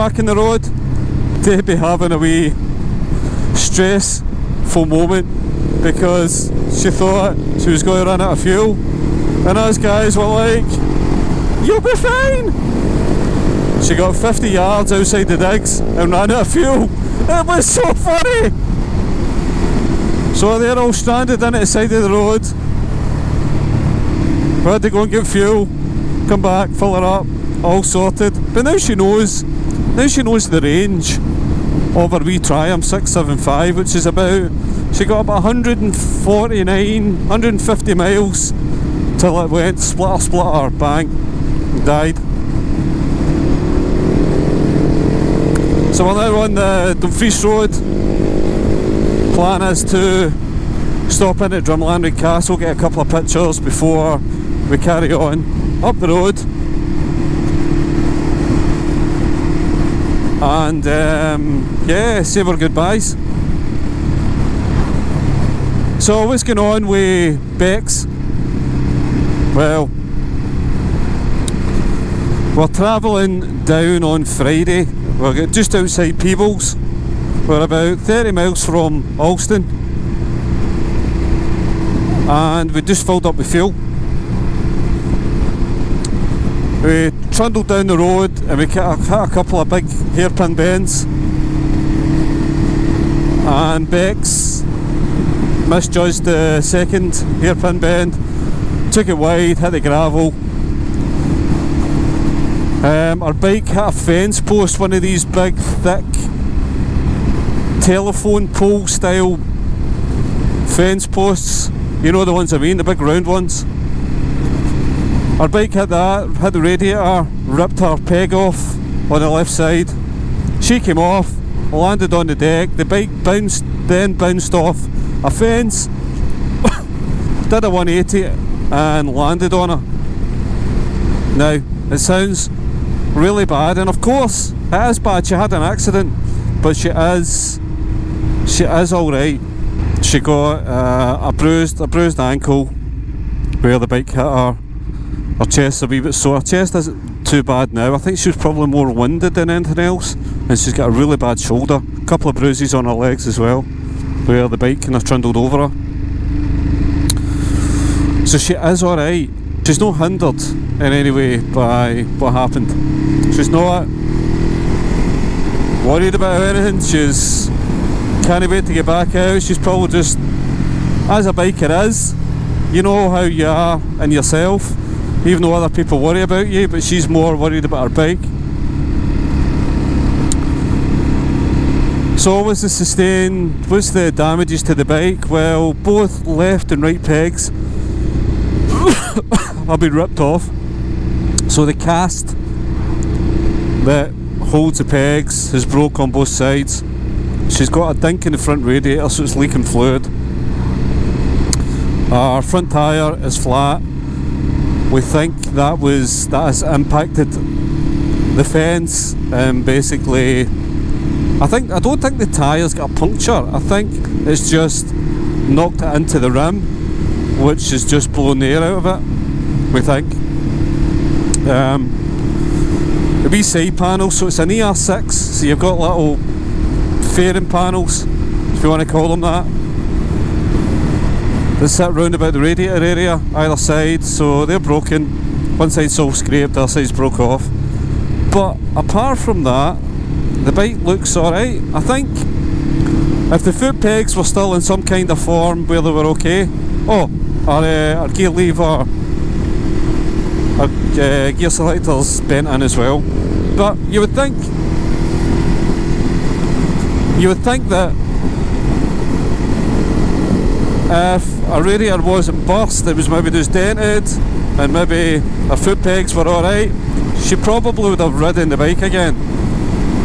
back in the road to be having a wee stressful moment because she thought she was going to run out of fuel, and us guys were like, "You'll be fine." She got 50 yards outside the digs and ran out of fuel. It was so funny. So they're all stranded in at the side of the road. We had to go and get fuel, come back, fill her up, all sorted. But now she knows the range of her wee Triumph 675, which is about, she got about 150 miles till it went splitter, bang, and died. So we're now on the Dumfries Road. Plan is to stop in at Drumlanrig Castle, get a couple of pictures before we carry on up the road, and yeah, say our goodbyes. So what's going on with Bexx? Well, we're travelling down on Friday. We're just outside Peebles. We're about 30 miles from Alston, and we just filled up with fuel. We trundled down the road and we hit a couple of big hairpin bends, and Bexx misjudged the second hairpin bend, took it wide, hit the gravel. Our bike hit a fence post, one of these big thick telephone pole style fence posts, you know the ones I mean, the big round ones. Our bike hit that, hit the radiator, ripped her peg off on the left side. She came off, landed on the deck, the bike bounced off a fence, did a 180 and landed on her. Now, it sounds really bad, and of course it is bad. She had an accident, but she is alright. She got a bruised ankle where the bike hit her. Her chest's a wee bit sore. Her chest isn't too bad now. I think she was probably more winded than anything else, and she's got a really bad shoulder. A couple of bruises on her legs as well, where the bike kind of trundled over her. So she is alright. She's not hindered in any way by what happened. She's not worried about anything. She's can't wait to get back out. She's probably just, as a biker is, you know how you are in yourself, even though other people worry about you, but she's more worried about her bike. So what's the damages to the bike? Well, both left and right pegs have been ripped off. So the cast that holds the pegs has broke on both sides. She's got a dink in the front radiator, so it's leaking fluid. Our front tyre is flat. We think that has impacted the fence, and basically I don't think the tyre's got a puncture. I think it's just knocked it into the rim, which has just blown the air out of it, we think. The wee side panel, so it's an ER6, so you've got little fairing panels, if you want to call them that. They sit round about the radiator area, either side, so they're broken. One side's all scraped, the other side's broke off. But apart from that, the bike looks alright. I think if the foot pegs were still in some kind of form where they were okay. Oh, our gear lever, our gear selector's bent in as well. But you would think that if a radiator wasn't burst, it was maybe just dented, and maybe her foot pegs were alright, she probably would have ridden the bike again.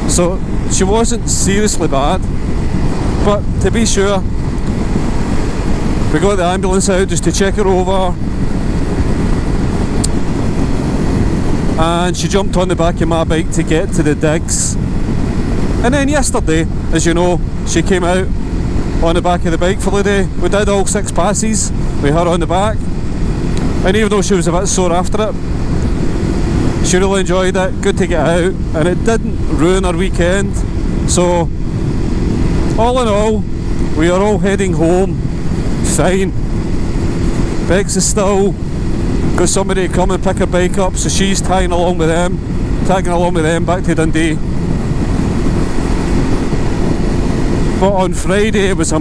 So she wasn't seriously bad, but to be sure, we got the ambulance out just to check her over, and she jumped on the back of my bike to get to the digs. And then yesterday, as you know, she came out on the back of the bike for the day. We did all 6 passes with her on the back, and even though she was a bit sore after it, She really enjoyed it, good to get out, and it didn't ruin her weekend. So, all in all, we are all heading home fine. Bexx is still got somebody to come and pick her bike up, so she's tagging along with them back to Dundee. But on Friday it was a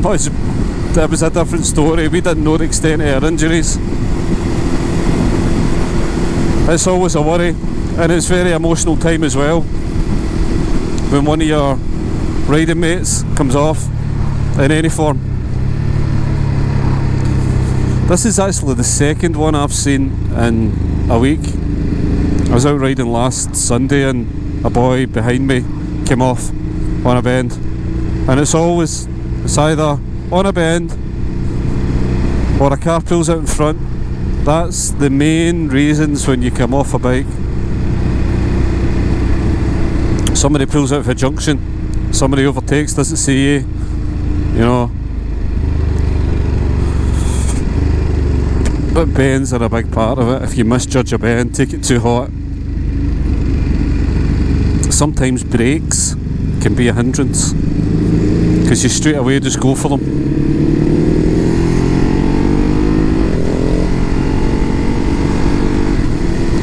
different story. We didn't know the extent of her injuries. It's always a worry, and it's very emotional time as well when one of your riding mates comes off in any form. This is actually the second one I've seen in a week. I was out riding last Sunday and a boy behind me came off on a bend, and it's either on a bend or a car pulls out in front. That's the main reasons when you come off a bike. Somebody pulls out of a junction, somebody overtakes, doesn't see you, you know. But bends are a big part of it. If you misjudge a bend, take it too hot. Sometimes brakes can be a hindrance because you straight away just go for them.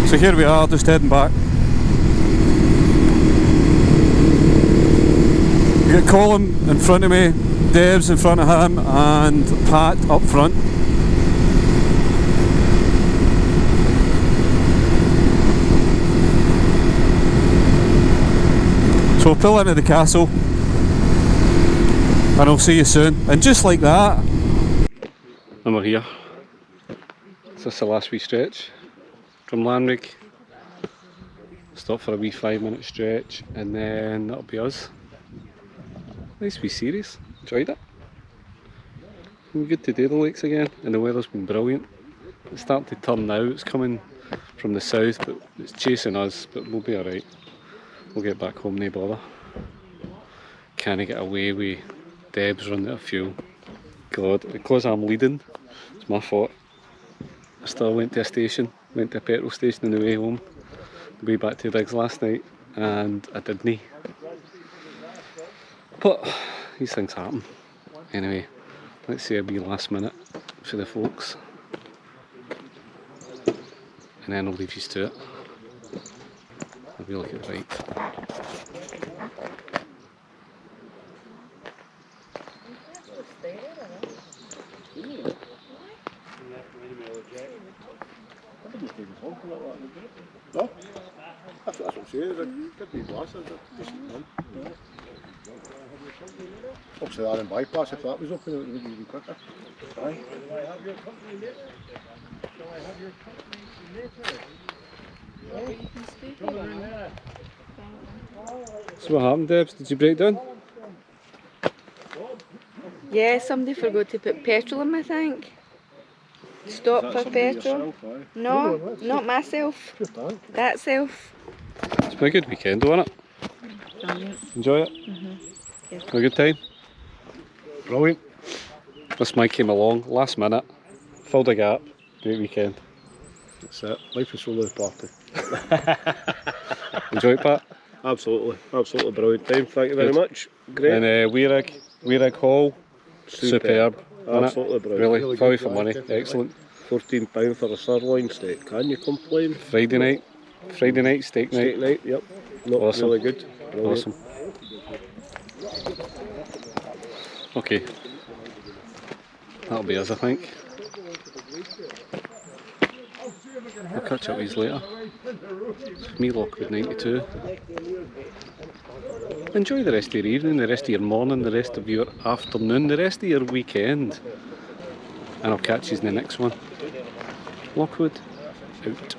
So here we are, just heading back. You got Colin in front of me, Deb's in front of him, and Pat up front. So we'll pull into the castle and I'll see you soon. And just like that, and we're here. So this is the last wee stretch from Lanrig. Stop for a wee 5-minute stretch and then that'll be us. Nice wee series, enjoyed it. Been good to do the lakes again, and the weather's been brilliant. It's starting to turn now, it's coming from the south but it's chasing us, but we'll be alright. We'll get back home, no bother. Can't get away with Deb's running out of fuel. God, because I'm leading, it's my fault. I still went to a station, went to a petrol station on the way home, the way back to Bexx last night, and I didn't. But these things happen. Anyway, let's say a wee last minute for the folks, and then I'll leave you to it. Have a look at the bike. No? That's what I'm saying, it could be glass, isn't it? Obviously that in bypass, if that was open it would be even quicker. Aye. So what happened, Debs? Did you break down? Yeah, somebody forgot to put petrol in, I think. Stop for petrol. No, not myself. That self. It's been a good weekend, wasn't it? Brilliant. Enjoy it? Yes. Have a good time? Brilliant. This Mike came along last minute, filled a gap, great weekend. That's it. Life is solo party. Enjoy it, Pat? Absolutely. Absolutely brilliant time. Thank you very much. Great. And Weirag Hall, superb. Absolutely brilliant. Really value for money, excellent. £14 for a sirloin steak. Can you complain? Friday night steak night. Steak night, yep. Not Awesome. really good. Brilliant. Awesome. Okay, that'll be us, I think. We'll catch up with you later. It's me, Lockwood 92. Enjoy the rest of your evening, the rest of your morning, the rest of your afternoon, the rest of your weekend. And I'll catch you in the next one. Lockwood, out.